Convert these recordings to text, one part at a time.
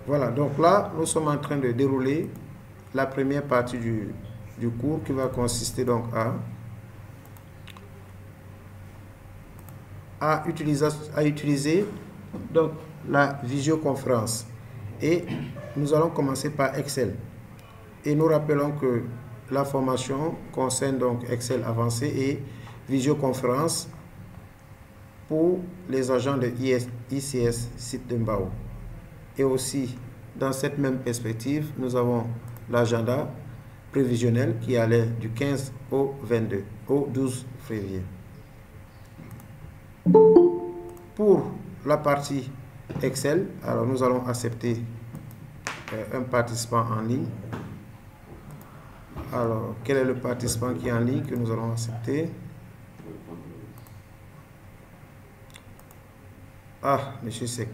Voilà, donc là, nous sommes en train de dérouler la première partie du cours qui va consister donc à utiliser donc la visioconférence. Et nous allons commencer par Excel. Et nous rappelons que la formation concerne donc Excel avancé et visioconférence pour les agents de ICS site de Mbao. Et aussi, dans cette même perspective, nous avons l'agenda prévisionnel qui allait du 15 au 12 février. Pour la partie Excel, alors nous allons accepter un participant en ligne. Alors, quel est le participant qui est en ligne que nous allons accepter? Ah, Monsieur Sec.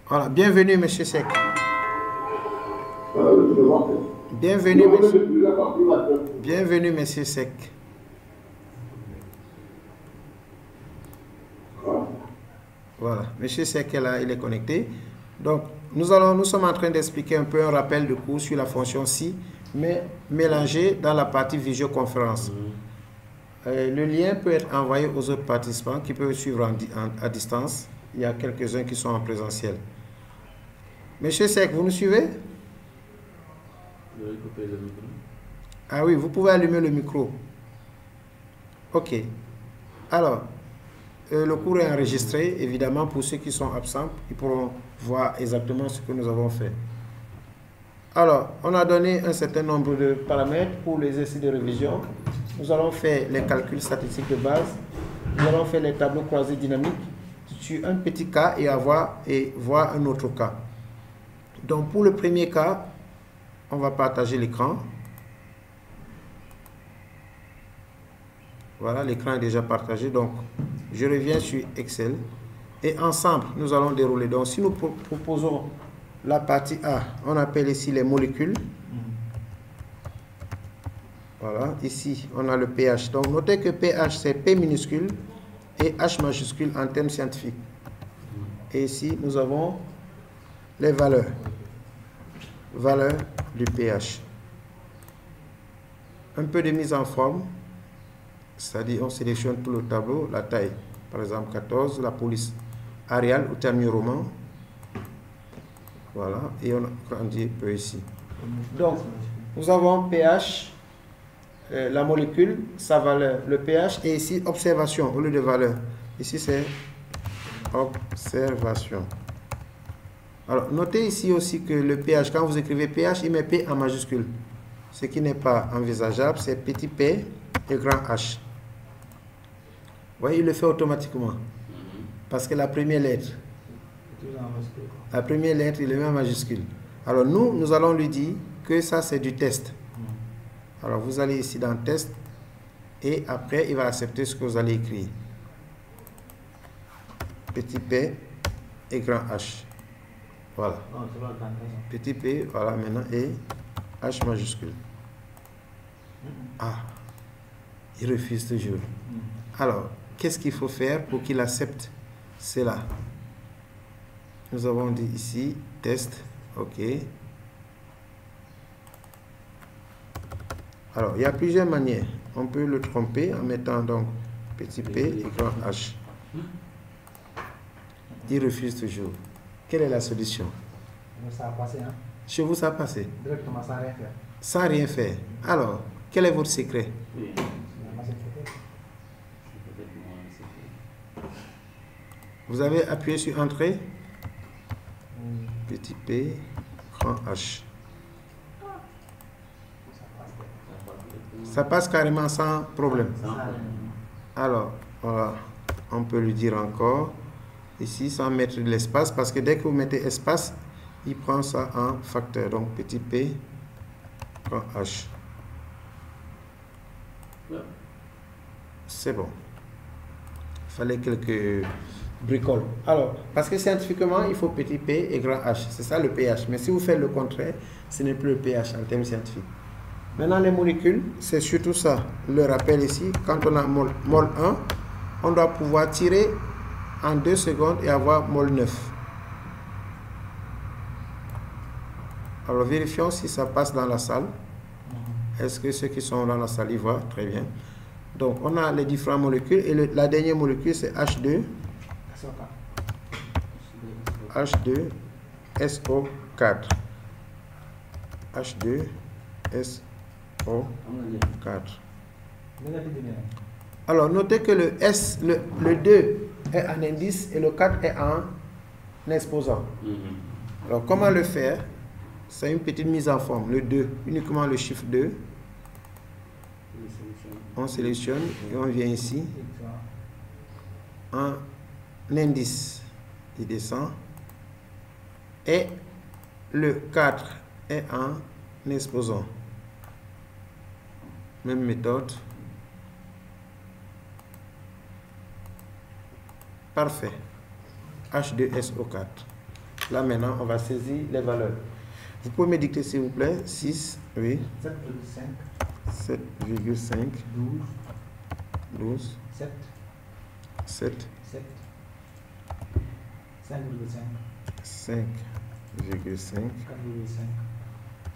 Voilà, bienvenue, Monsieur Sec. Bienvenue, Monsieur. Bienvenue, Monsieur Sec. Voilà, Monsieur Sec est là, il est connecté. Donc, nous sommes en train d'expliquer un peu un rappel de cours sur la fonction SI, mais mélangé dans la partie visioconférence. Le lien peut être envoyé aux autres participants qui peuvent suivre à distance. Il y a quelques-uns qui sont en présentiel. Monsieur Sec, vous nous suivez? Ah oui, vous pouvez allumer le micro. Ok. Alors, le cours est enregistré, évidemment, pour ceux qui sont absents, ils pourront voir exactement ce que nous avons fait. Alors, on a donné un certain nombre de paramètres pour les exercices de révision. Nous allons faire les calculs statistiques de base. Nous allons faire les tableaux croisés dynamiques sur un petit cas et voir un autre cas. Donc, pour le premier cas, on va partager l'écran. Voilà, l'écran est déjà partagé. Donc, je reviens sur Excel. Et ensemble, nous allons dérouler. Donc, si nous proposons la partie A, on appelle ici les molécules. Voilà, ici, on a le pH. Donc, notez que pH, c'est P minuscule et H majuscule en termes scientifiques. Et ici, nous avons les valeurs. Valeurs du pH. Un peu de mise en forme. C'est-à-dire, on sélectionne tout le tableau, la taille. Par exemple, 14, la police Arial ou terme roman. Voilà, et on grandit un peu ici. Donc, nous avons pH, la molécule, sa valeur, le pH, et ici, observation au lieu de valeur. Ici, c'est observation. Alors, notez ici aussi que le pH, quand vous écrivez pH, il met P en majuscule. Ce qui n'est pas envisageable, c'est petit p et grand H. Vous voyez, il le fait automatiquement. Parce que la première lettre, il le met en majuscule. Alors nous allons lui dire que ça c'est du test. Alors vous allez ici dans test et après il va accepter ce que vous allez écrire. Petit p et grand H. Voilà. Petit p, voilà maintenant, et H majuscule. Ah, il refuse toujours. Alors, qu'est-ce qu'il faut faire pour qu'il accepte cela? Nous avons dit ici, test, ok. Alors, il y a plusieurs manières. On peut le tromper en mettant donc petit p et grand H. Il refuse toujours. Quelle est la solution? Ça a passé, hein? Chez vous, ça a passé? Directement, sans rien faire. Sans rien faire. Alors, quel est votre secret? Vous avez appuyé sur Entrée. Petit p, grand H. Ça passe carrément sans problème. Alors, voilà, on peut lui dire encore. Ici, sans mettre de l'espace, parce que dès que vous mettez espace, il prend ça en facteur. Donc, petit p, grand H. C'est bon. Il fallait quelques bricoles. Alors, parce que scientifiquement, il faut petit p et grand H. C'est ça le pH. Mais si vous faites le contraire, ce n'est plus le pH en termes scientifiques. Maintenant, les molécules, c'est surtout ça. Le rappel ici, quand on a mol 1, on doit pouvoir tirer en 2 secondes et avoir mol 9. Alors vérifions si ça passe dans la salle. Est-ce que ceux qui sont dans la salle y voient? Très bien. Donc on a les différentes molécules et la dernière molécule c'est H2. H2SO4. H2SO4. Alors notez que le 2 est en indice et le 4 est en exposant. Alors comment le faire? C'est une petite mise en forme. Le 2, uniquement le chiffre 2. On sélectionne et on vient ici. En indice, il descend. Et le 4 est en exposant. Même méthode. Parfait. H2SO4. Là maintenant, on va saisir les valeurs. Vous pouvez me dicter s'il vous plaît. 6, oui. 7,5. 12. 7. 5,5.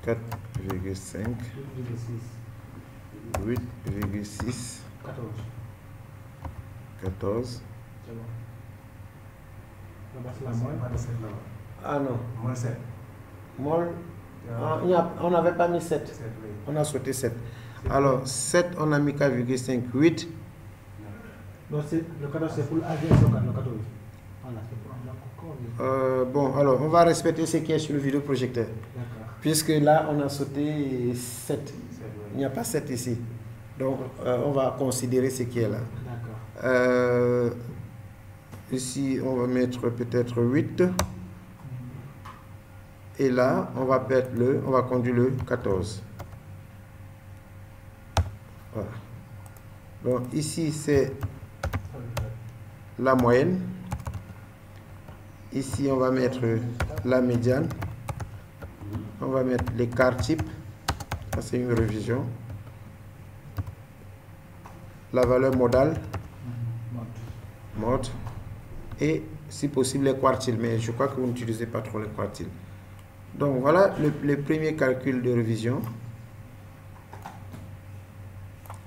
4,5. 8,6. 14. Ah non. Moins 7. On n'avait pas mis 7. On a sauté 7. Alors 7, on a mis 4,5. 8. Non, le 14 c'est pour AVS4, le 14. Bon, alors on va respecter ce qui est sur le vidéoprojecteur. Puisque là, on a sauté 7. Il n'y a pas 7 ici. Donc, on va considérer ce qui est là. Ici, on va mettre peut-être 8. Et là, on va conduire le 14. Voilà. Donc, ici, c'est la moyenne. Ici, on va mettre la médiane. On va mettre l'écart type. Ça, c'est une révision. La valeur modale. Mode. Et, si possible, les quartiles. Mais je crois que vous n'utilisez pas trop les quartiles. Donc, voilà le premier calcul de révision.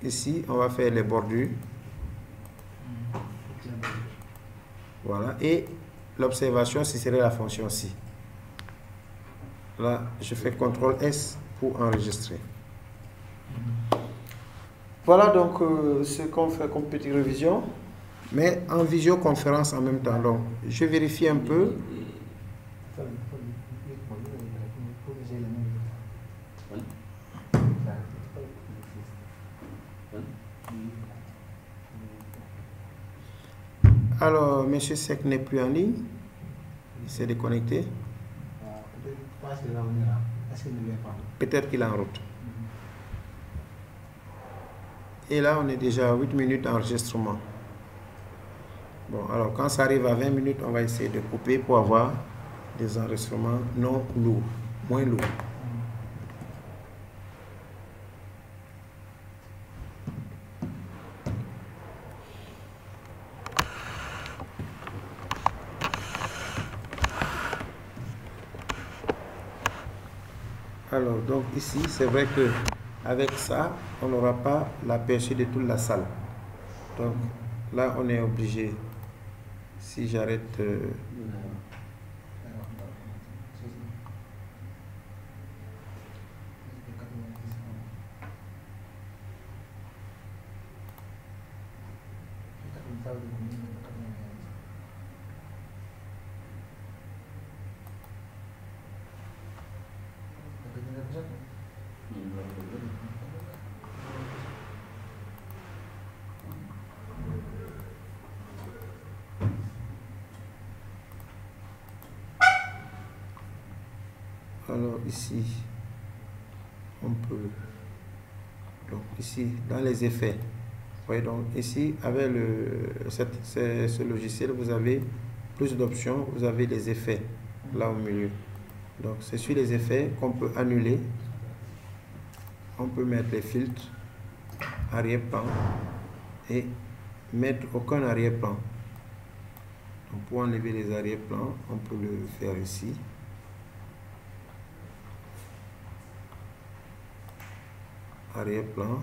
Ici, on va faire les bordures. Voilà. Et l'observation, ce serait la fonction ci. Là, je fais CTRL S pour enregistrer. Voilà donc ce qu'on fait comme petite révision, mais en visioconférence en même temps. Donc, je vérifie un peu. Alors, M. Sec n'est plus en ligne. Il s'est déconnecté. Peut-être qu'il est en route. Et là, on est déjà à 8 minutes d'enregistrement. Bon, alors quand ça arrive à 20 minutes, on va essayer de couper pour avoir des enregistrements non lourds, moins lourds. Alors, donc ici, c'est vrai que avec ça, on n'aura pas l'aperçu de toute la salle. Donc, là, on est obligé, si j'arrête... Alors ici, on peut, donc ici, dans les effets, vous voyez, donc ici, avec ce logiciel, vous avez plus d'options, vous avez les effets, là au milieu. Donc c'est sur les effets qu'on peut annuler, on peut mettre les filtres, arrière-plan, et mettre aucun arrière-plan. Donc pour enlever les arrière-plans, on peut le faire ici. arrière-plan.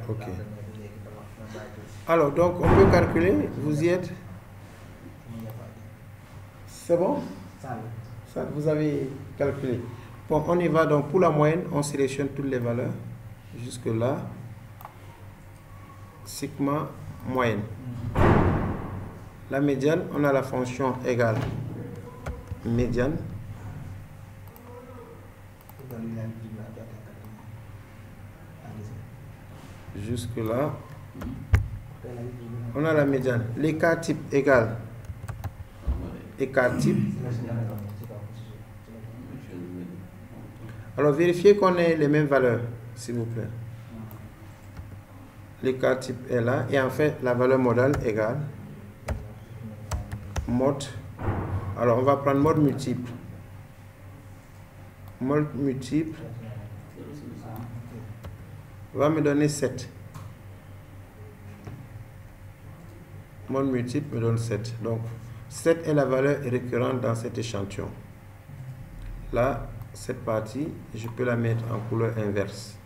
Ok. Alors, donc, on peut calculer. Vous y êtes? C'est bon? Ça, vous avez calculé. Bon, on y va. Donc, pour la moyenne, on sélectionne toutes les valeurs. Jusque là. Sigma moyenne. La médiane, on a la fonction égale médiane. Jusque là. On a la médiane. L'écart type égale écart type. Alors vérifiez qu'on ait les mêmes valeurs, s'il vous plaît. L'écart type est là. Et en fait, la valeur modale égale mode. Alors on va prendre mode multiple. Mode multiple va me donner 7. Mode multiple me donne 7. Donc 7 est la valeur récurrente dans cet échantillon. Là, cette partie, je peux la mettre en couleur inverse.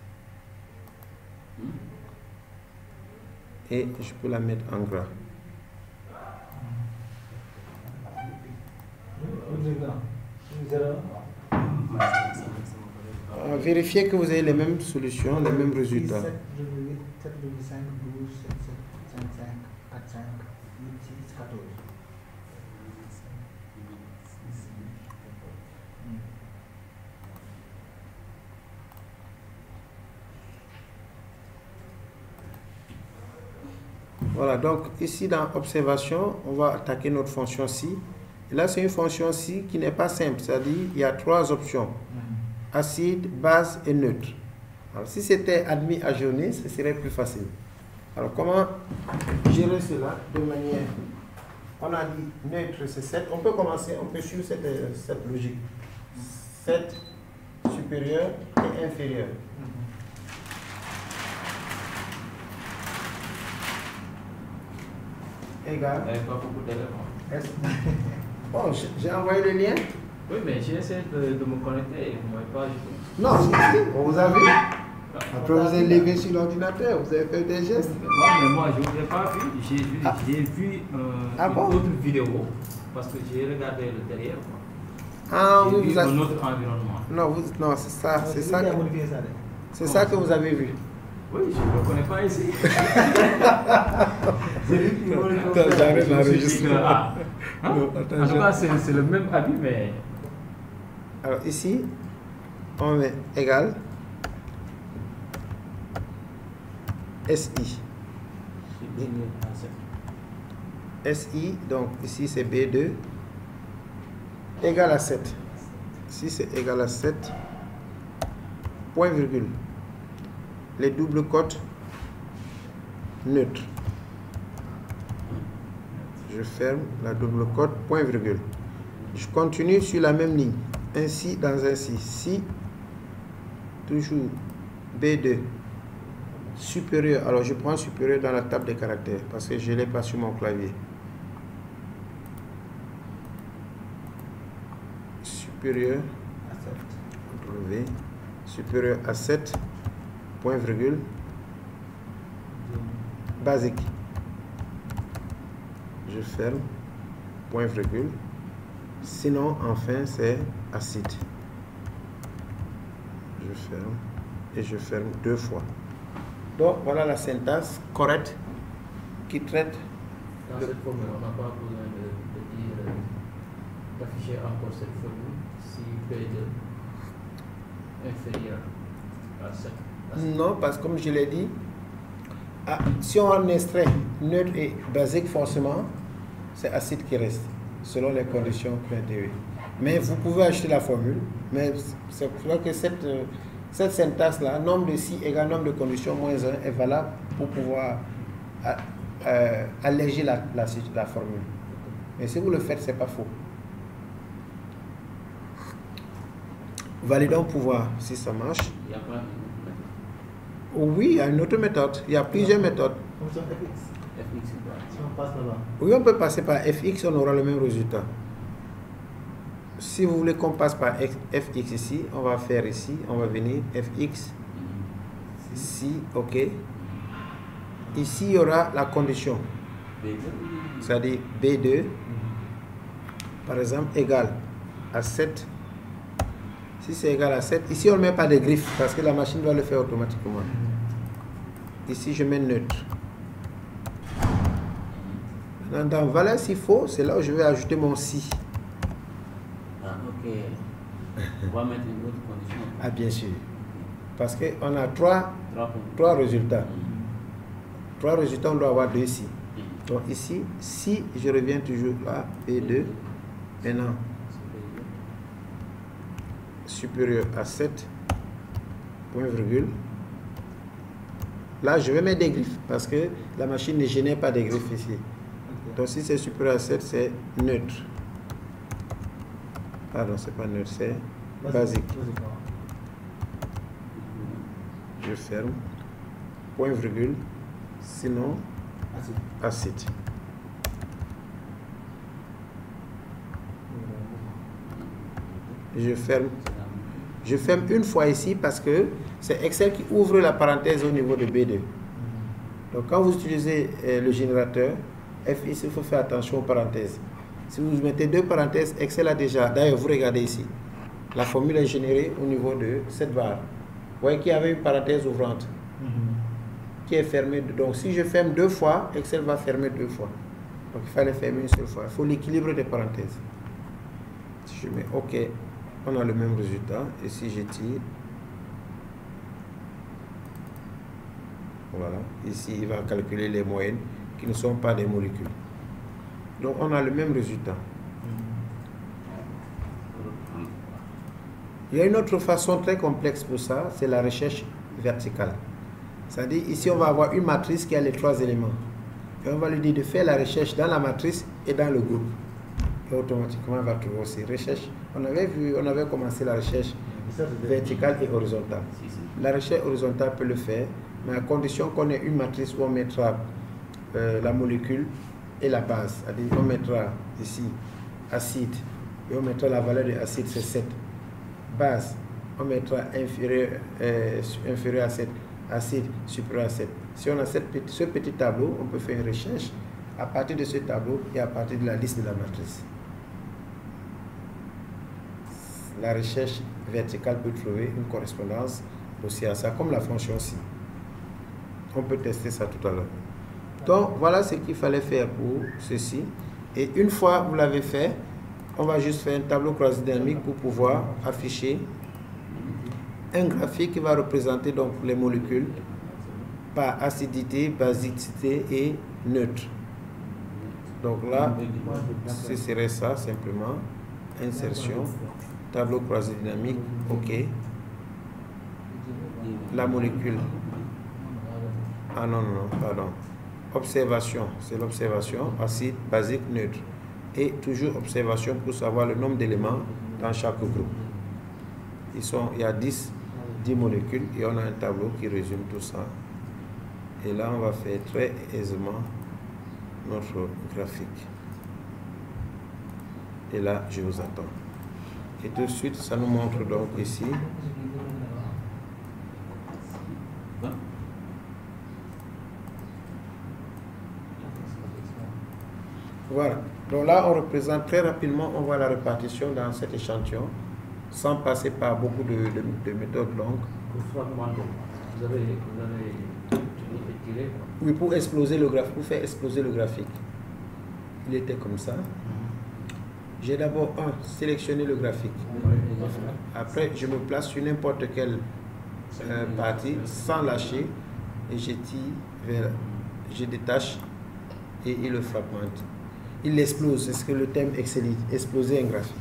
Et je peux la mettre en gras. Vérifiez que vous avez les mêmes solutions, les mêmes résultats. Voilà, donc ici dans observation, on va attaquer notre fonction ci. Et là, c'est une fonction ci qui n'est pas simple, c'est-à-dire il y a 3 options. Acide, base et neutre. Alors, si c'était admis à journée, ce serait plus facile. Alors, comment gérer cela de manière... On a dit neutre, c'est 7. On peut commencer, on peut suivre cette logique. 7 supérieur et inférieur. Égal. Il n'y avait pas beaucoup d'éléments. Bon, j'ai envoyé le lien. Oui, mais j'ai essayé de me connecter et vous ne m'avez pas ajouté. Non, on vous a vu. Après, vous avez levé sur l'ordinateur, vous avez fait des gestes. Non, mais moi, je ne vous ai pas vu. J'ai vu une autre vidéo parce que j'ai regardé le derrière. Ah oui, vous avez un autre environnement. Non, c'est ça. C'est ça que vous avez vu. Oui, je ne le connais pas ici. J'arrête l'enregistrement. En tout cas, c'est le même avis, mais... Alors ici, on met égal SI. SI, donc ici c'est B2, égal à 7. Ici c'est égal à 7, point virgule. Les doubles cotes neutres. Je ferme la double cote, point virgule. Je continue sur la même ligne. Ainsi dans ainsi. Si, toujours B2, supérieur. Alors je prends supérieur dans la table des caractères parce que je ne l'ai pas sur mon clavier. Supérieur à 7. Contrôle V. Supérieur à 7. Point virgule. Basique. Je ferme. Point virgule. Sinon, enfin, c'est acide. Je ferme. Et je ferme 2 fois. Donc, voilà la syntaxe correcte qui traite. Dans cette formule, on n'a pas besoin d'afficher encore cette formule si B2 inférieur à 7. Non, parce que comme je l'ai dit, si on extrait neutre et basique, forcément, c'est acide qui reste, selon les conditions PDE. Mais vous pouvez ajouter la formule, mais c'est pour que cette syntaxe-là, nombre de si égale nombre de conditions moins 1, est valable pour pouvoir alléger la formule. Mais si vous le faites, c'est pas faux. Validons pour voir si ça marche. Il y a pas Oui, il y a une autre méthode. Il y a plusieurs méthodes. Comme ça, FX. FX, c'est quoi? Si on passe là-bas. Oui, on peut passer par fx, on aura le même résultat. Si vous voulez qu'on passe par fx ici, on va faire ici, on va venir fx, ici, ok. Ici, il y aura la condition, c'est-à-dire B2, par exemple, égal à 7. Si c'est égal à 7, ici on ne met pas de griffe parce que la machine va le faire automatiquement. Ici, je mets neutre. Dans valeur s'il faut, c'est là où je vais ajouter mon si. Ah, ok. On va mettre une autre condition. Ah, bien sûr. Parce qu'on a trois résultats. 3 résultats, on doit avoir 2 si. Donc ici, si je reviens toujours là, P2, maintenant supérieur à 7, point virgule. Là, je vais mettre des griffes parce que la machine ne génère pas des griffes ici. Donc si c'est supérieur à 7, c'est neutre. Pardon, c'est pas neutre, c'est basique. Je ferme. Point virgule. Sinon, acide. Je ferme. Je ferme une fois ici parce que c'est Excel qui ouvre la parenthèse au niveau de B2. Donc quand vous utilisez le générateur, FX, il faut faire attention aux parenthèses. Si vous mettez 2 parenthèses, Excel a déjà, d'ailleurs vous regardez ici, la formule est générée au niveau de cette barre. Vous voyez qu'il y avait une parenthèse ouvrante qui est fermée. Donc si je ferme 2 fois, Excel va fermer 2 fois. Donc il fallait fermer une seule fois. Il faut l'équilibre des parenthèses. Si je mets OK, on a le même résultat. Et si je tire, voilà, ici il va calculer les moyennes qui ne sont pas des molécules. Donc on a le même résultat. Il y a une autre façon très complexe pour ça, c'est la recherche verticale. C'est-à-dire ici on va avoir une matrice qui a les 3 éléments. Et on va lui dire de faire la recherche dans la matrice et dans le groupe. Et automatiquement on va trouver aussi recherche. On avait commencé la recherche verticale et horizontale. La recherche horizontale peut le faire, mais à condition qu'on ait une matrice où on mettra la molécule et la base. C'est-à-dire on mettra ici acide et on mettra la valeur de acide, c'est 7. Base, on mettra inférieur à 7. Acide supérieur à 7. Si on a ce petit tableau, on peut faire une recherche à partir de ce tableau et à partir de la liste de la matrice. La recherche verticale peut trouver une correspondance aussi à ça, comme la fonction si. On peut tester ça tout à l'heure. Donc voilà ce qu'il fallait faire pour ceci. Et une fois vous l'avez fait, on va juste faire un tableau croisé dynamique pour pouvoir afficher un graphique qui va représenter donc les molécules par acidité, basicité et neutre. Donc là, ce serait ça simplement. Insertion, tableau croisé dynamique, OK. La molécule. Ah non, pardon. Observation, c'est l'observation, acide, basique, neutre. Et toujours observation pour savoir le nombre d'éléments dans chaque groupe. Il y a 10 molécules et on a un tableau qui résume tout ça. Et là, on va faire très aisément notre graphique. Et là, je vous attends. Et tout de suite, ça nous montre donc ici. Voilà. Donc là, on représente très rapidement, on voit la répartition dans cet échantillon, sans passer par beaucoup de méthodes longues. Vous avez tiré. Oui, pour exploser le graphique, pour faire exploser le graphique. Il était comme ça. J'ai d'abord sélectionné le graphique. Après, je me place sur n'importe quel partie sans lâcher et je tire vers, je détache et il le fragmente. Il explose, c'est ce que le terme excellent, exploser un graphique.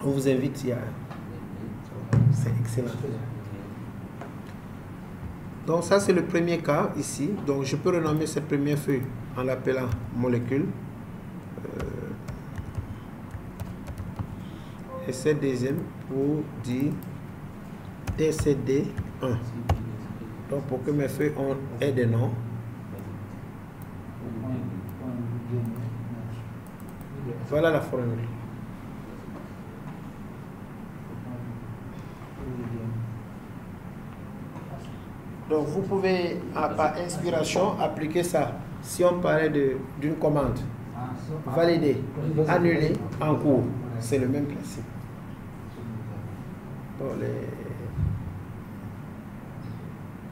On vous invite, c'est excellent. Donc ça c'est le premier cas ici. Donc je peux renommer cette première feuille en l'appelant molécule. Et cette deuxième pour dire TCD1. Donc pour que mes feuilles aient des noms. Voilà la formule. Donc vous pouvez, par inspiration, appliquer ça. Si on parlait d'une commande, valider, annuler, en cours, c'est le même principe. Donc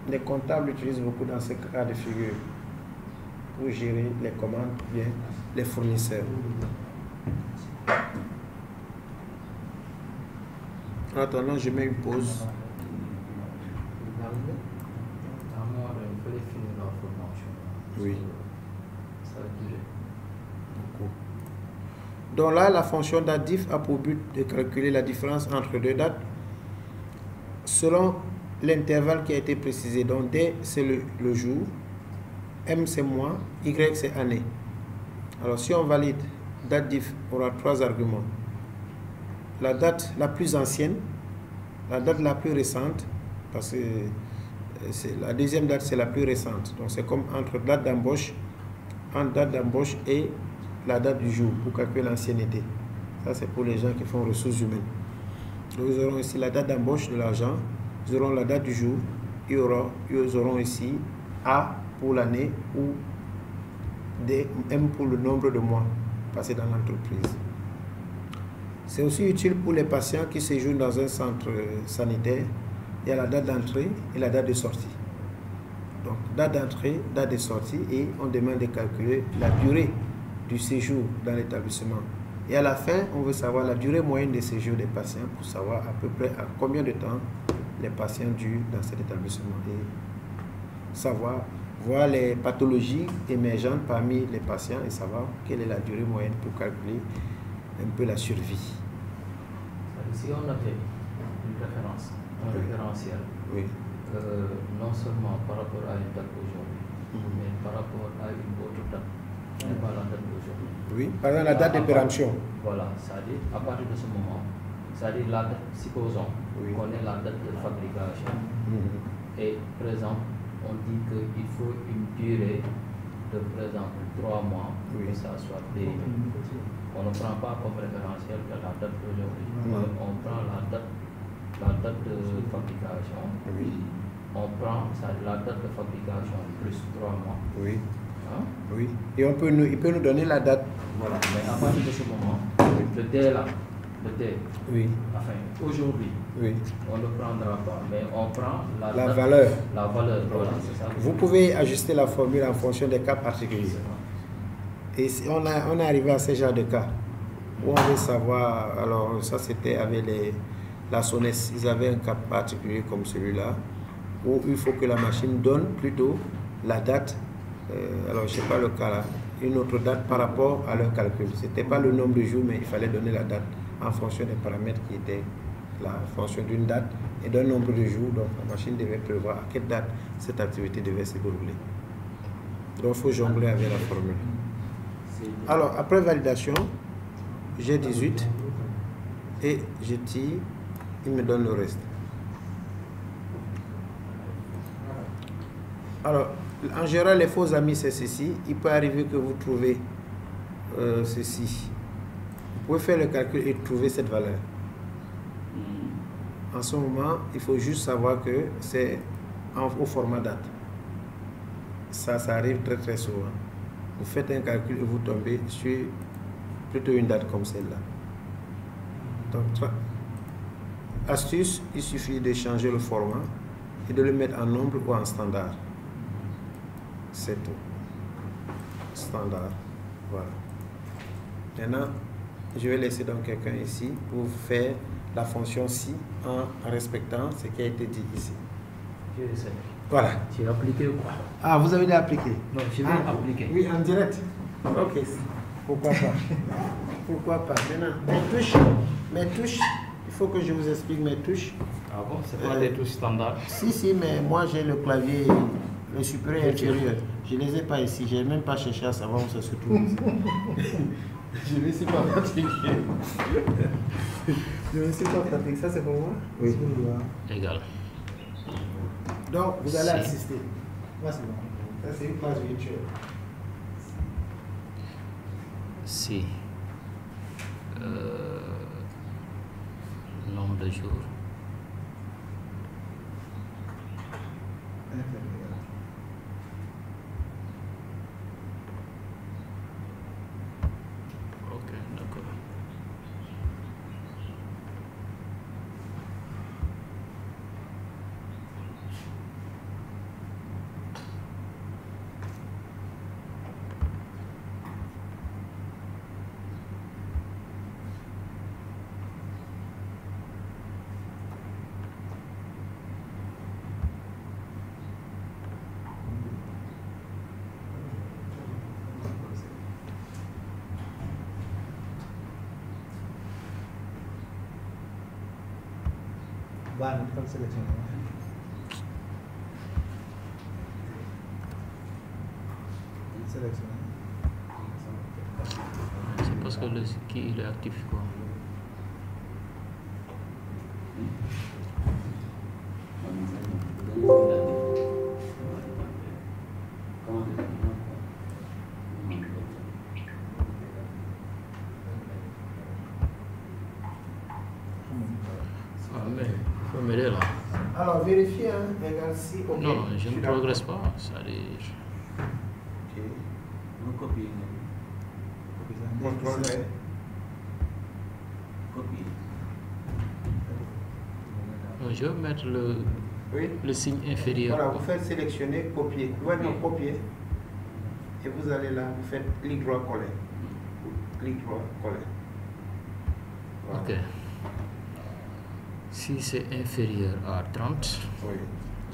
les comptables utilisent beaucoup dans ces cas de figure pour gérer les commandes, bien les fournisseurs. En attendant, je mets une pause. Oui. Donc là, la fonction datif a pour but de calculer la différence entre deux dates selon l'intervalle qui a été précisé. Donc D, c'est le jour, M, c'est mois, Y, c'est année. Alors si on valide, datif aura 3 arguments. La date la plus ancienne, la date la plus récente, parce que la deuxième date c'est la plus récente. Donc c'est comme entre date d'embauche et la date du jour pour calculer l'ancienneté. Ça c'est pour les gens qui font ressources humaines. Donc ils auront ici la date d'embauche de l'agent, ils auront la date du jour, ils auront ici A pour l'année ou D, M pour le nombre de mois passés dans l'entreprise. C'est aussi utile pour les patients qui séjournent dans un centre sanitaire. Il y a la date d'entrée et la date de sortie. Donc, date d'entrée, date de sortie, et on demande de calculer la durée du séjour dans l'établissement. Et à la fin, on veut savoir la durée moyenne de séjour des patients pour savoir à peu près à combien de temps les patients durent dans cet établissement et savoir, voir les pathologies émergentes parmi les patients et savoir quelle est la durée moyenne pour calculer un peu la survie. Si on a fait une référence, un référentiel, oui. Non seulement par rapport à une date aujourd'hui, mais par rapport à une autre date, mais pas la date d'aujourd'hui. Oui, par exemple la date de péremption. Voilà, c'est-à-dire à partir de ce moment, c'est-à-dire la date, supposons qu'on ait la date de fabrication, et par exemple, on dit qu'il faut une durée de par exemple 3 mois pour que ça soit périmé. On ne prend pas comme référentiel la date d'aujourd'hui, on prend la date de fabrication, on prend la date de fabrication plus 3 mois. Oui. Hein? Oui. Et il peut nous donner la date. Voilà, mais à partir de ce moment, le D là, le D, enfin, aujourd'hui, on ne prendra pas, mais on prend la date, valeur. La valeur, voilà, c'est ça. Vous pouvez ajuster la formule en fonction des cas particuliers. Et si on est arrivé à ce genre de cas où on veut savoir, alors ça c'était avec la SONES, ils avaient un cas particulier comme celui-là, où il faut que la machine donne plutôt la date, alors je ne sais pas le cas là, une autre date par rapport à leur calcul. Ce n'était pas le nombre de jours, mais il fallait donner la date en fonction des paramètres qui étaient la fonction d'une date et d'un nombre de jours. Donc la machine devait prévoir à quelle date cette activité devait se dérouler. Donc il faut jongler avec la formule. Alors après validation, j'ai 18 et je tire, il me donne le reste. Alors en général, les faux amis c'est ceci. Il peut arriver que vous trouvez ceci. Vous pouvez faire le calcul et trouver cette valeur. En ce moment, il faut juste savoir que c'est au format date. Ça arrive très très souvent. Vous faites un calcul et vous tombez sur plutôt une date comme celle-là. Donc, astuce, il suffit de changer le format et de le mettre en nombre ou en standard. C'est tout. Standard. Voilà. Maintenant, je vais laisser donc quelqu'un ici pour faire la fonction si en respectant ce qui a été dit ici. Je sais. Voilà. J'ai appliqué ou quoi? Ah, vous avez déjà appliqué? Non, je vais appliquer. Oui, en direct. Ok. Pourquoi pas? Pourquoi pas? Maintenant, mes touches, il faut que je vous explique mes touches. Ah bon, c'est pas des touches standards? Si, mais moi j'ai le clavier, le supérieur et inférieur. Je ne les ai pas ici, je n'ai même pas cherché à savoir où ça se trouve ici. Je ne suis pas pratiqué. Je ne suis pas pratiqué. Ça c'est pour moi? Oui. Égal. Donc vous allez Si. assister. Là c'est bon. Ça c'est une classe virtuelle. Si. Nombre de jours. Ok, d'accord. C'est parce que le qui il est actif quoi. Ah mais faut m'aider là. Alors vérifiez, hein, égal si, ok. Non, je ne d'accord. progresse pas, c'est-à-dire. Ok. Nous copier. Contrôle V. Copier. Non, je vais mettre Oui. le signe inférieur. Voilà, vous faites sélectionner, copier. Vous allez dans copier. Et vous allez là, vous faites clic droit coller. Clic droit coller. Voilà. Ok. Si c'est inférieur à 30, Oui,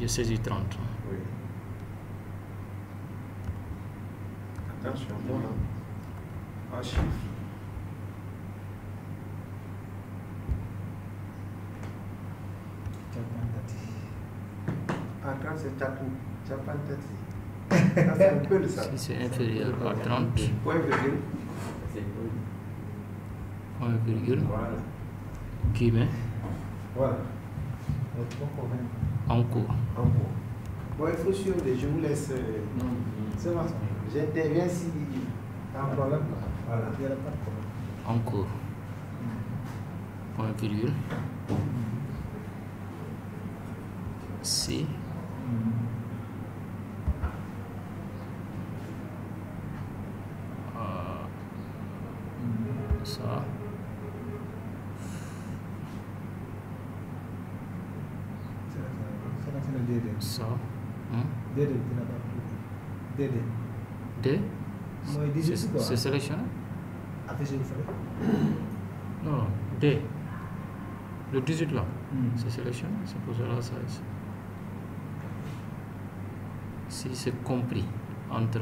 je saisis 30. oui. Attention, bon, hein. En chiffre. En 30, c'est Chapantati. Ça, c'est un peu de ça. Si c'est inférieur à 30, Point virgule. point virgule, Voilà. guillemets, Voilà. en cours. En gros. Bon, il faut suivre, je vous laisse. C'est bon. J'interviens si il y a un problème. Voilà. Il n'y a pas de problème. En cours. Point virgule. Si. Ça. Ça. D. C'est sélectionné? Non, D. Le 18 là. C'est sélectionné, c'est pour cela ça ici. Si c'est compris entre.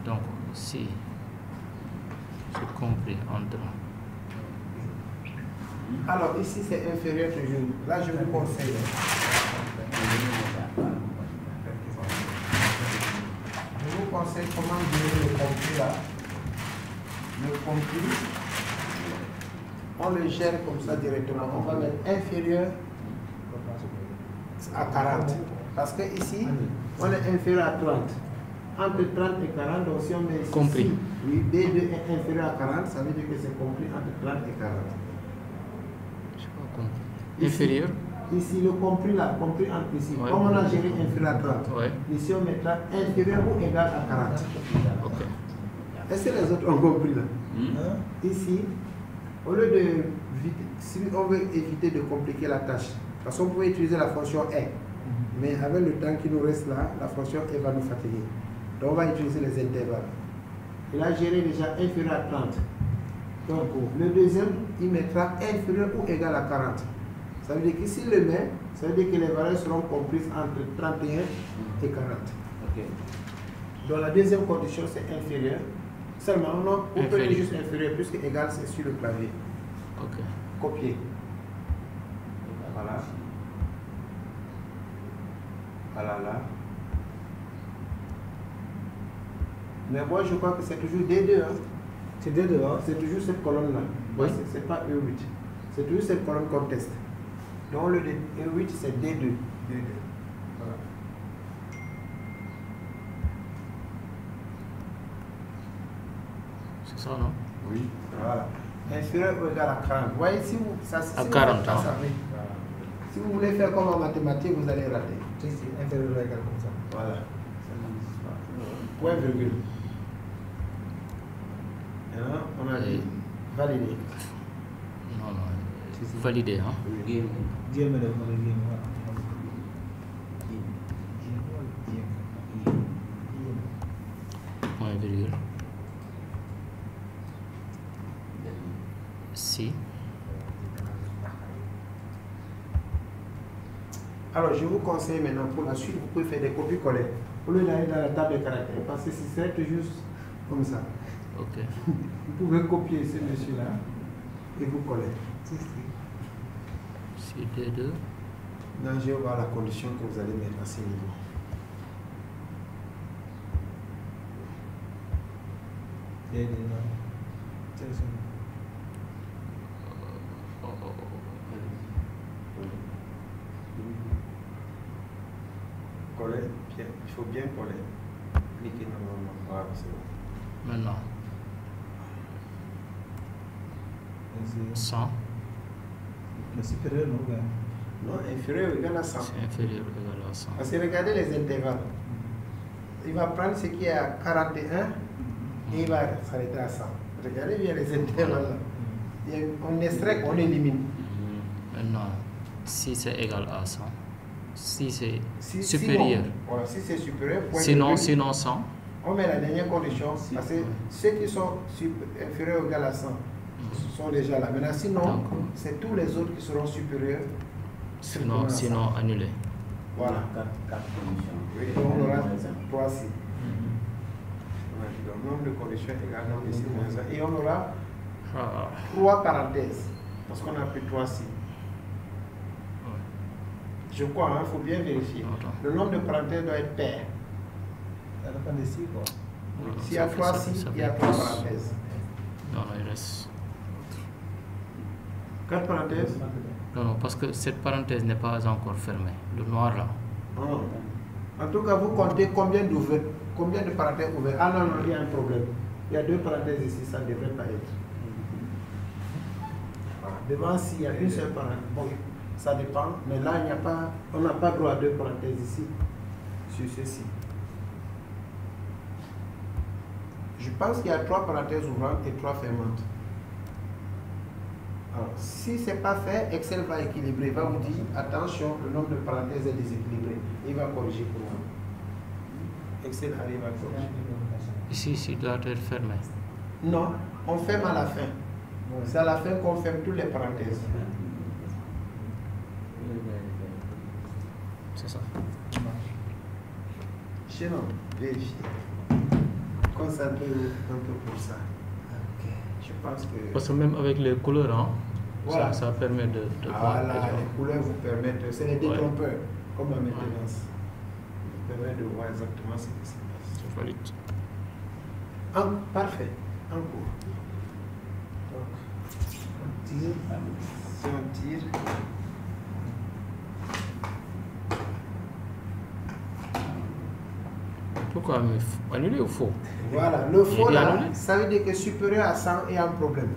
Donc, si c'est compris entre. Alors, ici, c'est inférieur toujours. Là, je vous conseille. Je vous conseille comment gérer le compris là. Le compris, on le gère comme ça directement. On va mettre inférieur à 40. Parce que ici, on est inférieur à 30. Entre 30 et 40, donc si on met ici, Compris. oui, B2 est inférieur à 40, ça veut dire que c'est compris entre 30 et 40. Je sais pas compris. Ici, Inférieur? Ici, le compris là, compris entre ici. Ouais. Comme on a géré inférieur à 30. Ouais. Ici, on mettra inférieur ou égal à 40. Ok. Est-ce que les autres ont compris là? Ici, au lieu de si on veut éviter de compliquer la tâche, Parce qu'on pouvait utiliser la fonction est. Mais avec le temps qui nous reste là, la fonction est va nous fatiguer. Donc on va utiliser les intervalles. Il a géré déjà inférieur à 30. Donc le deuxième, il mettra inférieur ou égal à 40. Ça veut dire que s'il le met, ça veut dire que les valeurs seront comprises entre 31 et 40. Ok. Donc la deuxième condition, c'est inférieur. Seulement, on peut Inférieur. juste inférieur, puisque égal, c'est sur le clavier. Ok. Copier. Voilà. Voilà là. Mais moi, je crois que c'est toujours D2. Hein. C'est D2, hein? C'est toujours cette colonne-là. Oui. C'est pas E8. C'est toujours cette colonne qu'on teste. Donc le E8, c'est D2. D2. Voilà. C'est ça, non? Oui. Voilà. Inférieur ou égal à 40. Vous voyez, si vous, ça, si À vous 40 faites pas ans. ça, oui. Si vous voulez faire comme en mathématiques, vous allez rater. Si, inférieur ou égal comme ça. Voilà. Point virgule. Hein, on a dit valider. Non, non. Validé, hein? Game est le game. Point virgule. Si. Alors, je vous conseille maintenant pour la suite, vous pouvez faire des copies-coller. Au lieu d'aller dans la table de caractères, parce que si c'est juste comme ça. Ok. Vous pouvez copier ce monsieur-là et vous coller. Si D2. Là, je vais voir la condition que vous allez mettre à ce niveau. Coller, bien. Il faut bien coller. Cliquez normalement. Voilà, c'est bon. Maintenant. 100. Le supérieur, non? Non, inférieur ou égal à 100. C'est inférieur ou égal à 100. Parce que regardez les intervalles. Il va prendre ce qui est à 41 et il va s'arrêter à 100. Regardez bien les intervalles là. Et on extrait, on élimine. Maintenant, si c'est égal à 100, si c'est Si- supérieur, Voilà, si c'est supérieur, point sinon virgule, 100, on met la dernière condition. Parce que ceux qui sont inférieurs ou égal à 100 sont déjà là. Maintenant, sinon, D'accord. c'est tous les autres qui seront supérieurs. strictement à 100. sinon annulé. Voilà. 4 conditions. Oui, donc on aura 3 si. Donc, nombre de conditions égale nombre de si moins 1. Et on aura Ah, 3 parenthèses. Parce qu'on a pris 3 si. Je crois, il faut bien vérifier. Attends. Le nombre de parenthèses doit être pair. Ça dépend des si, quoi. S'il y a 3 si, il y a 3 parenthèses. Non, non, il reste. 4 parenthèses? Non, non, parce que cette parenthèse n'est pas encore fermée. Le noir là. Non. En tout cas, vous comptez combien de parenthèses ouvertes. Ah non, non, il y a un problème. Il y a 2 parenthèses ici, ça ne devrait pas être. Voilà. Devant, s'il y a une seule parenthèse, bon, ça dépend, mais là, il n'y a pas, on n'a pas droit à 2 parenthèses ici, sur ceci. Je pense qu'il y a 3 parenthèses ouvrantes et 3 fermantes. Alors, si ce n'est pas fait, Excel va équilibrer, va vous dire, attention, le nombre de parenthèses est déséquilibré. Il va corriger pour vous. Excel arrive à corriger. Ici, il doit être fermé. Non, on ferme à la fin. C'est à la fin qu'on ferme toutes les parenthèses. C'est ça. Sinon, vérifiez. Concentrez-vous un peu pour ça. Je pense que... Parce que même avec les couleurs, hein, Voilà. ça permet de voir. Voilà, déjà. les couleurs vous permettent... C'est les Ouais. détrompeurs, comme la maintenance. Vous permettent de voir exactement ce qui se passe. C'est valide. Parfait. En cours. Donc, on tire. Si on tire... Pourquoi annuler ou faux? Voilà, le faux Il est là, annulé. ça veut dire que supérieur à 100 est un problème.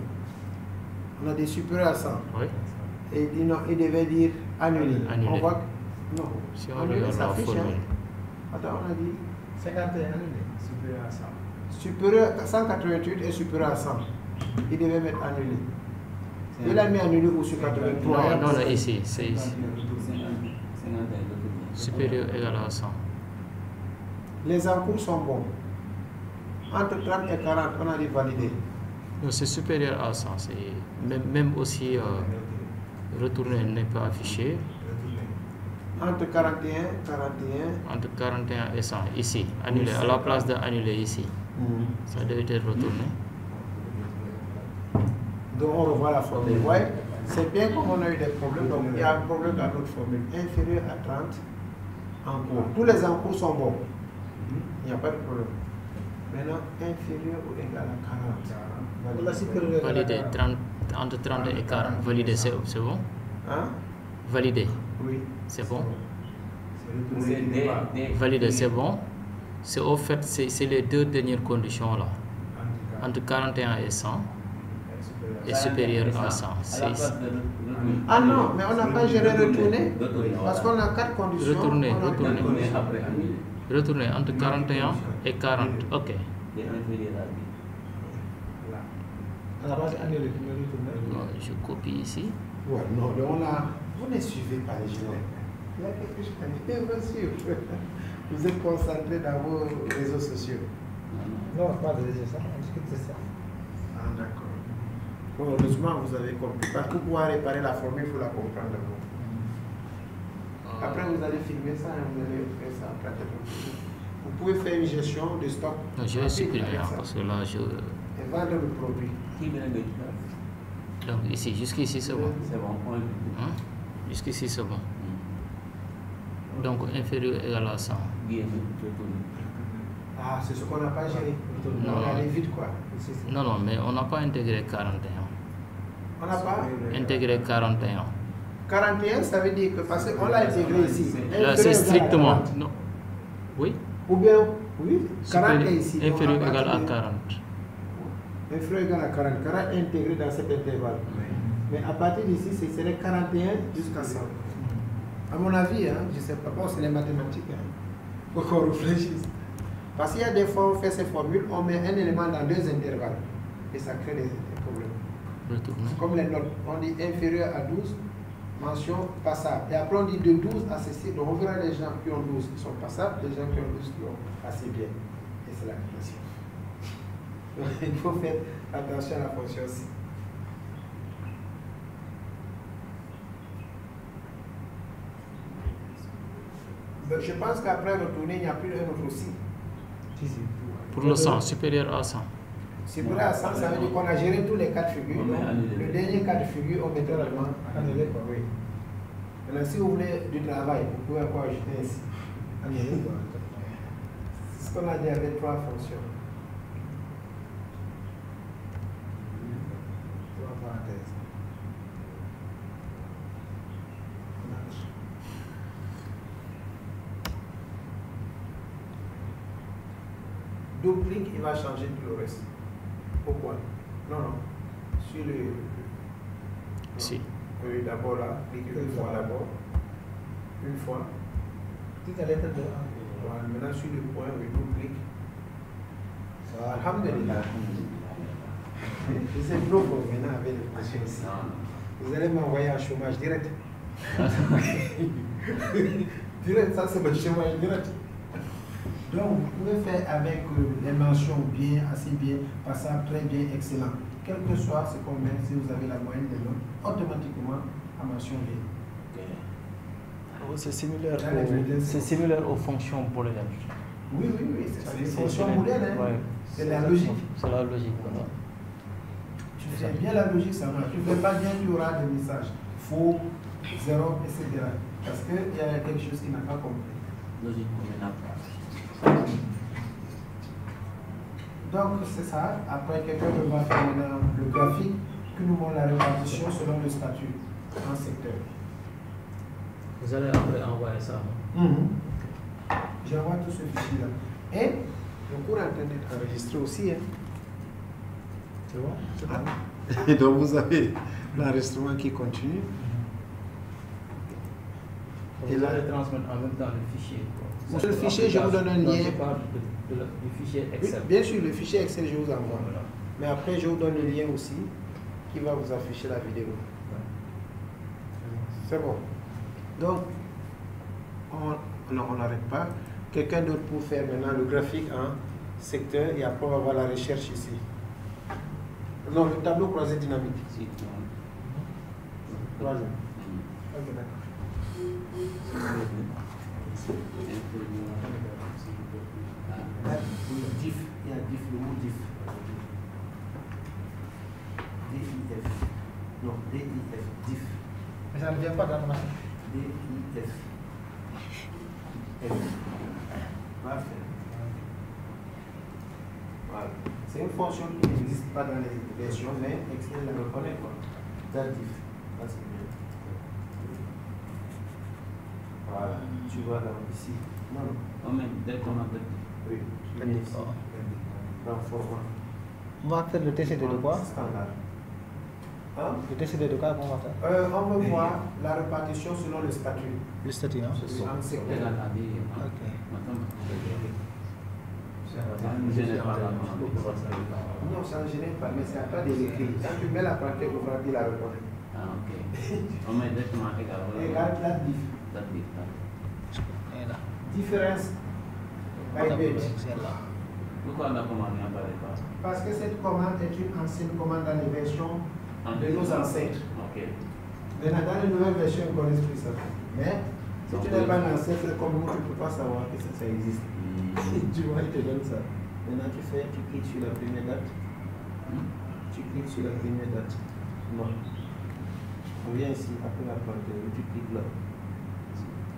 On a des supérieurs à 100. Oui. Et il devait dire annulé. Annulé. On voit non. Si on Annulé, regarde ça la affiche, formule. hein. Attends, on a dit 51 annulé, supérieur à 100. supérieur à 188 et supérieur à 100. Il devait mettre annulé. Il a mis annulé ou sur 83. Non, ici, c'est ici. Supérieur égal à 100. Les encours sont bons. Entre 30 et 40, on a dit valider. Non, c'est supérieur à 100. Même aussi, retourner n'est pas affiché. Entre 41. Entre 41 et 100, ici, annulé, à la place d'annuler ici. Ça doit être retourné. Donc on revoit la formule. Ouais, c'est bien comme on a eu des problèmes. Donc il y a un problème dans notre formule. Inférieur à 30 encours. Tous les encours sont bons. Il n'y a pas de problème. Maintenant, inférieur ou égal à 40. Validé, entre 30 et 40. Validé, c'est bon? Hein? Validé, Oui. c'est bon? Validé, c'est bon? C'est au fait, c'est les deux dernières conditions là. Entre 41 et 100 et supérieur à 100. C'est ici. Ah non, mais on n'a pas géré retourner parce qu'on a 4 conditions. Retourner, On a retourner. quatre conditions. Retourner entre 41 et 40. Ok. À la base, annulé, tu me retournes. Non, je copie ici. Ouais, non, mais on a. Vous ne suivez pas les gens. Il y a quelque chose bien sûr. Vous êtes concentrés dans vos réseaux sociaux. Non, pas de ça, on discute de ça. Ah, d'accord. Bon, heureusement, vous avez compris. Parce que pour pouvoir réparer la formule, il faut la comprendre d'abord. Après, vous allez filmer ça et vous allez faire ça après. Vous pouvez faire une gestion de stock. Non, je vais supprimer parce que là, je. Et vendre le produit. Donc ici, jusqu'ici, c'est bon. C'est bon, point. Hein? Jusqu'ici, c'est bon. Donc inférieur égal à 100. Ah, c'est ce qu'on n'a pas géré. Non. On est allé vite, quoi. Non, non, mais on n'a pas intégré 41. On n'a pas Intégré 41. 41, ça veut dire que parce qu'on l'a intégré ici. Là, c'est strictement. Non. Oui? Ou bien, oui, 40 est ici. Donc, Inférieur à égal à partir de- 40. Inférieur égal à 40. 40 est intégré dans cet intervalle. Mais à partir d'ici, ce serait 41 jusqu'à 100. À mon avis, hein, je ne sais pas, bon, c'est les mathématiques. Il faut qu'on réfléchisse. Parce qu'il y a des fois, on fait ces formules, on met un élément dans 2 intervalles. Et ça crée des problèmes. Retourner. C'est comme les notes. On dit inférieur à 12, mention passable. Et après, on dit de 12 à ceci. Donc, on verra les gens qui ont 12 qui sont passables, les gens qui ont 12 qui ont assez bien. Et c'est la question. Donc, il faut faire attention à la fonction ci. Donc, je pense qu'après retourner, il n'y a plus un autre aussi. Si, si. Pour le 100, supérieur à 100. Si vous à 100, ça veut dire qu'on a géré tous les cas de figure. Donc, le dernier cas de figure, on mettait vraiment annulé. Quoi, oui. Maintenant, si vous voulez du travail, vous pouvez encore ajouter ici. Annulé, quoi. C'est ce qu'on a dit avec 3 fonctions. 3 parenthèses. Double clic, il va changer tout le reste. Pourquoi? Non, non. Sur le. Non. Ici. Oui, d'abord là, cliquez une fois d'abord. Une fois. Toute la lettre de Voilà, maintenant sur le point, oui, double clic. Alhamdulillah. Vous êtes trop fort maintenant avec les fonctions ici. Vous allez m'envoyer en chômage direct. Direct, ça c'est le chômage direct. Donc, vous pouvez faire avec les mentions bien, assez bien, passable, très bien, excellent. Quel que soit ce qu'on met, si vous avez la moyenne des notes, automatiquement, la mention bien. C'est similaire aux fonctions booléennes. Oui, oui, oui, c'est des fonctions booléennes, hein. Ouais. C'est la logique. C'est la logique, voilà. Tu fais bien la logique, ça marche. Tu ne fais pas bien, tu auras des messages faux, zéro, etc. Parce qu'il y a quelque chose qui n'a pas compris. Logique, on n'a pas. Donc c'est ça. Après, quelqu'un va faire maintenant le graphique qui nous montre la répartition selon le statut en secteur. Vous allez après envoyer ça. J'envoie tout ce fichier-là. Et le cours est en train d'être enregistré aussi. Hein. Tu vois? C'est bon. Et donc vous avez l'enregistrement qui continue. Et là, allez transmettre en même temps le fichier. Sur le fichier, je vous donne un lien. Je parle du fichier Oui, Excel. bien sûr, le fichier Excel, je vous envoie. Voilà. Mais après, je vous donne le lien aussi qui va vous afficher la vidéo. C'est bon. Donc, on n'arrête pas. Quelqu'un d'autre pour faire maintenant le graphique en secteur et après on va voir la recherche ici. Non, le tableau croisé dynamique. Si, Croisé. Ok, d'accord. Diff, il y a diff, le mot diff. D-I-F. Non, D-I-F, diff. Mais ça ne vient pas dans le machin. D-I-F. F. Parfait. Voilà. C'est une fonction qui n'existe pas dans les versions, mais Excel la reconnaît quoi. That diff. Ça c'est bien. Voilà. Tu vois là, ici. Non, non. Oh, mais dès qu'on a Oui, tu mets ici. Dans le format. On va faire le TCD de quoi? Standard. Hein? Le TCD de quoi qu'on va faire? On va voir la répartition selon le statut. Le statut, hein? Oui, en secteur. Ok. Non, ça ne gêne pas, mais c'est à toi de l'écrire. Quand tu mets la pancarte, on va dire la reconnaître. Ah, ok. On met directement égal. Regarde la diff. Et là. Différence by date. Pourquoi on a commandé un pareil pas? Parce que cette commande est une ancienne commande dans les versions de nos ancêtres. Ok. Maintenant, dans les nouvelles versions, on ne connaît plus ça. Mais si tu n'es pas un ancêtre comme nous, tu ne peux pas savoir que ça existe. Tu vois, il te donne ça. Maintenant, tu cliques sur la première date. Tu cliques sur la première date. Non. On vient ici, après la parenthèse, tu cliques là.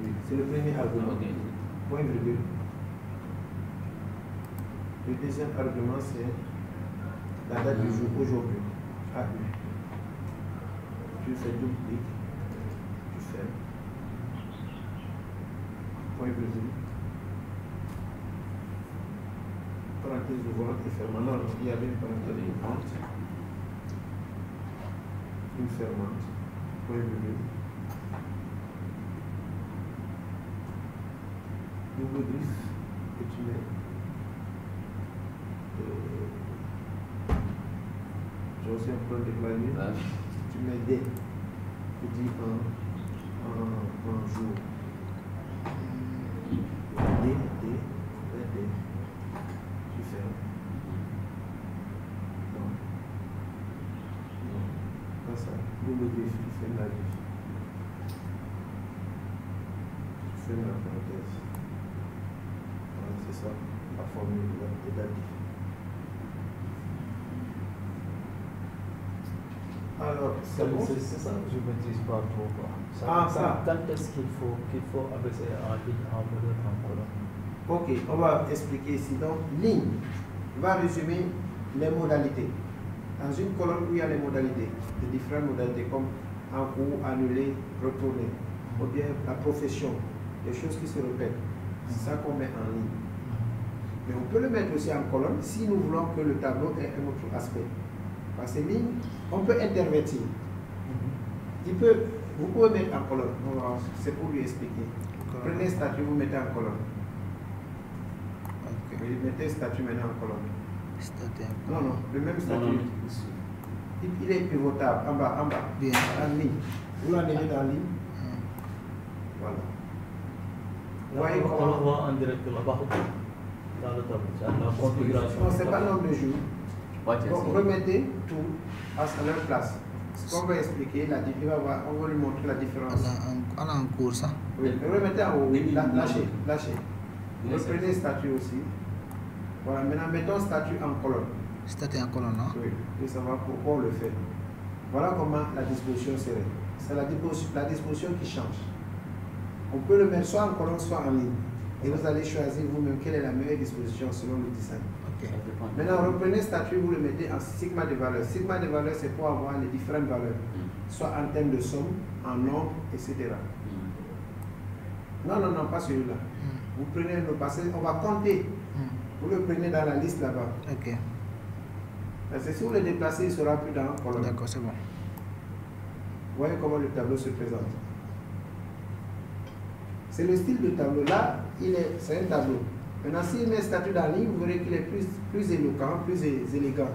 Oui, c'est le premier argument. Ok. Point virgule. Le deuxième argument, c'est la date du jour aujourd'hui. AU. Tu fais double clic. Tu fermes. Point virgule. Parenthèse de vente et fermante. Non, il y avait une parenthèse de vente. Une fermante. Point virgule. Double griffe que tu mets. J'ai aussi un point de clavier. Tu mets D. Tu dis un jour. D. Tu fermes. Non. Pas ça. Double griffe, tu fermes la griffe. Tu fermes la parenthèse. Voilà, c'est ça, la formule de la diff. Alors, c'est bon? C'est ça, je ne maîtrise pas trop. Quoi. Ça. Quand est-ce qu'il faut abaisser en ligne, en modèle, en colonne? Ok, on va expliquer ici. Donc, ligne va résumer les modalités. Dans une colonne où il y a les modalités, les différentes modalités comme en cours, annuler, retourner, ou bien la profession, les choses qui se répètent. C'est ça qu'on met en ligne. Mais on peut le mettre aussi en colonne si nous voulons que le tableau ait un autre aspect. Parce que ligne, on peut intervertir. Vous pouvez mettre en colonne. C'est pour lui expliquer. Prenez statut, vous mettez en colonne. Ok. Vous mettez statut maintenant en colonne. Statut en Non, colonne. non, le même statut. Il est pivotable, en bas. Bien. En ligne. Vous l'enlevez dans ligne. Voilà. Vous voyez On comment. le voit en direct là-bas dans le tableau. C'est la configuration. Non, c'est pas le nombre de jours. Ouais, Donc, remettez tout à leur place. Ce qu'on va expliquer, on va lui montrer la différence. On a en cours ça. Oui, remettez en haut, Oui, lâchez. Reprenez statut aussi. Voilà, maintenant mettons statut en colonne. Statut en colonne, non? Oui, pour savoir pourquoi on le fait. Voilà comment la disposition serait. C'est la disposition qui change. On peut le mettre soit en colonne, soit en ligne. Et vous allez choisir vous-même quelle est la meilleure disposition selon le design. Ok. Maintenant, reprenez statut, vous le mettez en sigma de valeur. Sigma de valeur, c'est pour avoir les différentes valeurs, soit en termes de somme, en nombre, etc. Non, pas celui-là. Vous prenez le passé, on va compter. Vous le prenez dans la liste là-bas. Ok. Parce que si vous le déplacez, il ne sera plus dans la colonne. D'accord, c'est bon. Vous voyez comment le tableau se présente. C'est le style de tableau. Là, c'est un tableau. Maintenant, s'il met statut dans la ligne, vous verrez qu'il est plus éloquent, plus élégant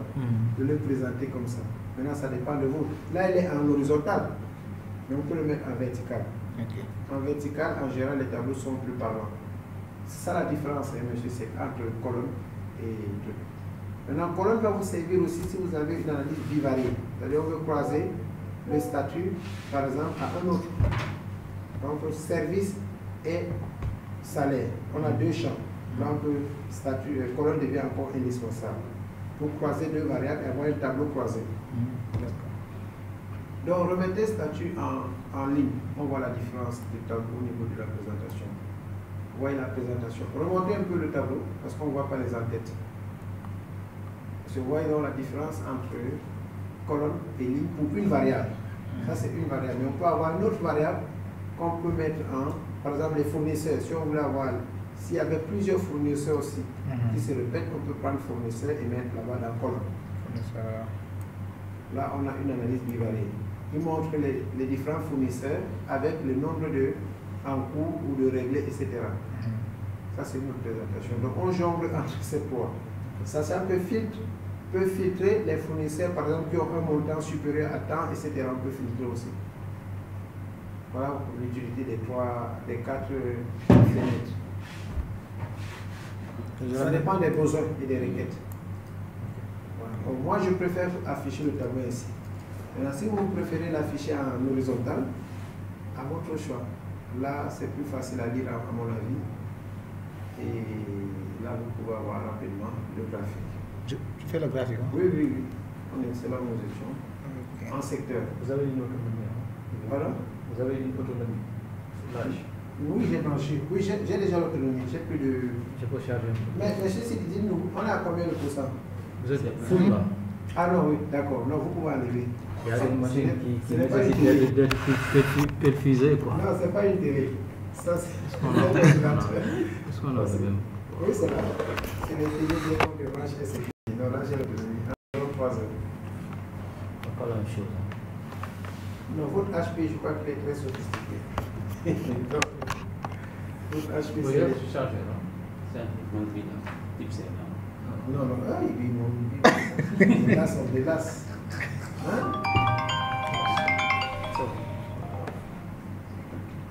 de le présenter comme ça. Maintenant, ça dépend de vous. Là, il est en horizontal, mais on peut le mettre en vertical. Ok. En vertical, en général, les tableaux sont plus parlants. C'est ça la différence, hein, monsieur, c'est entre colonne et truc. Maintenant, colonne va vous servir aussi si vous avez une analyse bivariée. C'est-à-dire, on veut croiser le statut, par exemple, à un autre. Donc, service et salaire. On a deux champs. Là, on peut statut, colonne devient encore indispensable. Pour croiser deux variables et avoir un tableau croisé. Donc, remettez statut en ligne. On voit la différence du tableau au niveau de la présentation. Vous voyez la présentation. Remontez un peu le tableau parce qu'on ne voit pas les entêtes. Vous voyez donc la différence entre colonne et ligne pour une variable. Ça, c'est une variable. Mais on peut avoir une autre variable qu'on peut mettre en, par exemple, les fournisseurs. Si on voulait avoir, s'il y avait plusieurs fournisseurs aussi qui se répètent, on peut prendre fournisseur et mettre là-bas dans colonne. Là, on a une analyse bivariée. Il montre les différents fournisseurs avec le nombre de en cours ou de réglés, etc. Ça, c'est une présentation. Donc, on jongle entre ces trois. Ça peut filtrer les fournisseurs, par exemple, qui ont un montant supérieur à temps, etc. On peut filtrer aussi. Voilà l'utilité des quatre fenêtres. Ça dépend des besoins et des requêtes. Voilà. Donc, moi, je préfère afficher le tableau ainsi. Maintenant, si vous préférez l'afficher en horizontal, à votre choix. Là, c'est plus facile à lire à mon avis. Et là, vous pouvez avoir rapidement le graphique. Je fais le graphique. Hein? Oui. C'est là où nous étions. Okay. En secteur. Vous avez une autonomie. Hein? Pardon? Vous avez une autonomie. L'âge. Oui, j'ai blanchi. Oui, j'ai déjà l'autonomie. J'ai plus de. Je peux charger un peu. Mais ceci dit, nous, on est à combien de pourcents? Vous êtes full là. Ah non, oui, d'accord. Non, vous pouvez enlever. Il y a une machine qui nécessite d'être perfusée, quoi. Non, c'est pas une télé. Ça, c'est. Est-ce qu'on a le même? Oui, c'est là. C'est les télés qui ont branché SFI. Non, là, j'ai l'autonomie. 3 heures. Pas la même chose. Non, votre HP, je crois qu'il est très sophistiqué. Donc, votre HP, Oui, c'est. je charge, non? C'est un truc type C, non? Non, ah, il délasse, on délace. Hein?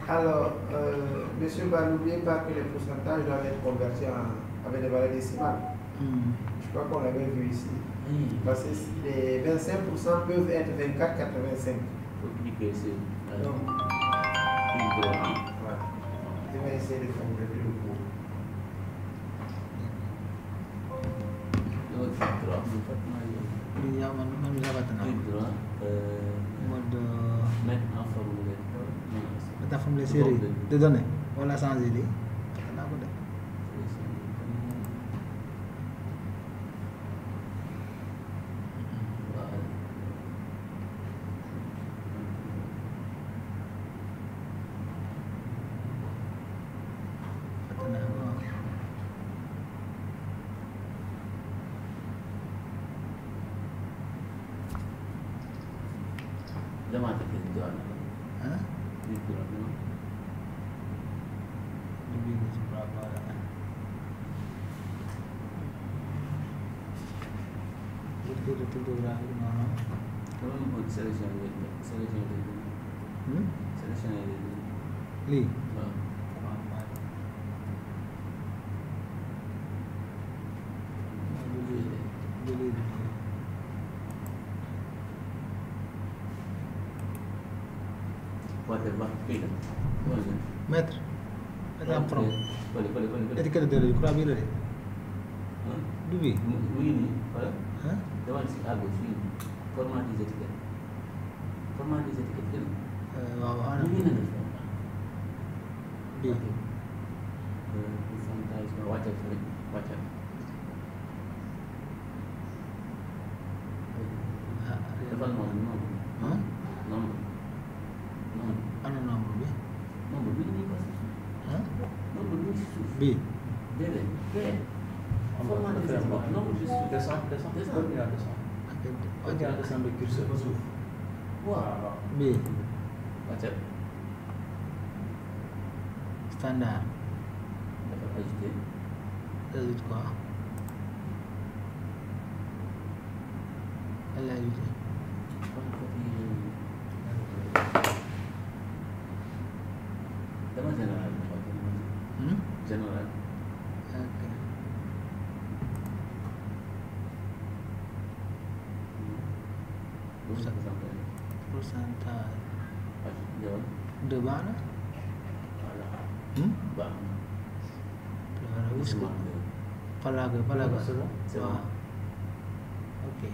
Alors, monsieur, n'oubliez pas que les pourcentages doivent être convertis avec des valeurs décimales. Je crois qu'on l'avait vu ici. Parce que les 25% peuvent être 24,85. Faut cliquer sur Donc, voilà. Je vais essayer de compléter le cours. Il y a Mettre en formulaire. la formule série de données. On l'a changé. Jamaah kita jual. Hah? Itu lah. Lebih seberapa? Betul berakhir mana? Kalau ni buat selection itu. Selection itu. Li. Maître, ada apa? Jadi kita dari kurang bila deh? Dubi? Ini, pada? Hah? Dewan si Agus ini. Format di tiket. Format di tiket kan? Ana. Ini nanti. Bi. Sometimes wajar. Depan nomor. Hah? Nomor. Ano nomor bi? Nomor ini pas. Hah? Nomor ini. Bi. Deve. Format di tiket. Nomor itu. Descend. On vient descendre le curseur. Wah. Bi. Wajar. Standar. Dapat ajut. Ajut quoi? Elle a ajouté. Général. Ok. Pourcentage. De mana? Palaga. Wah. Oke.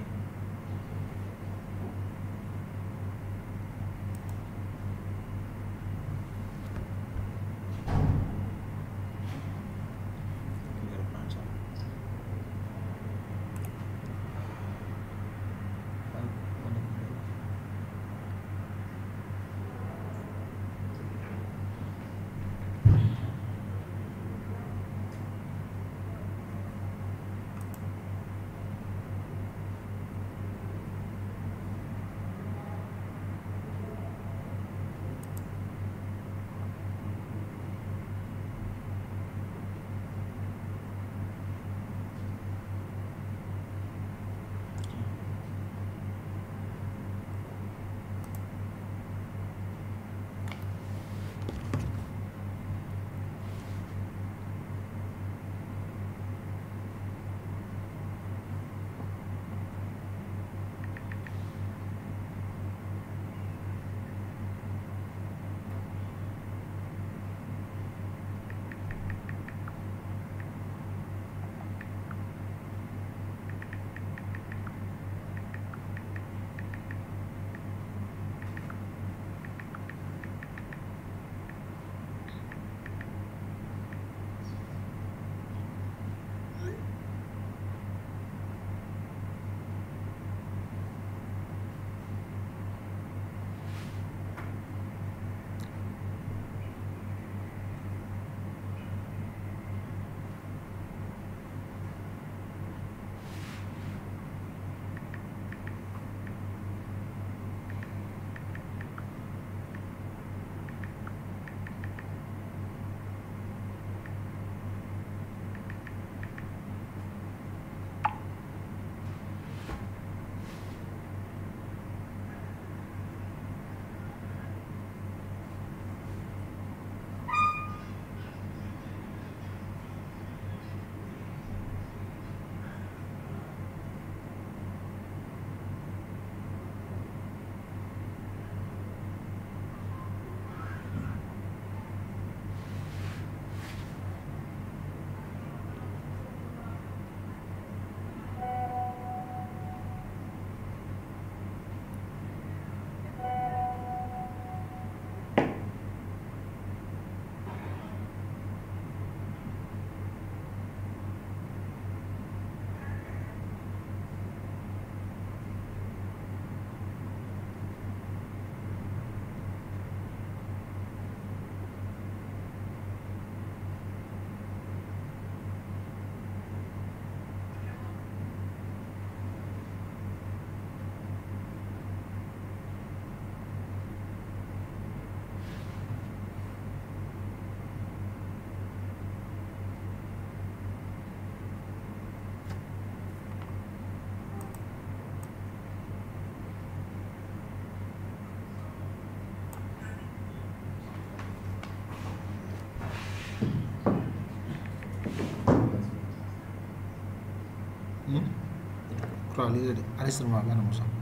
Kurang lihat, ada semua kan musuh.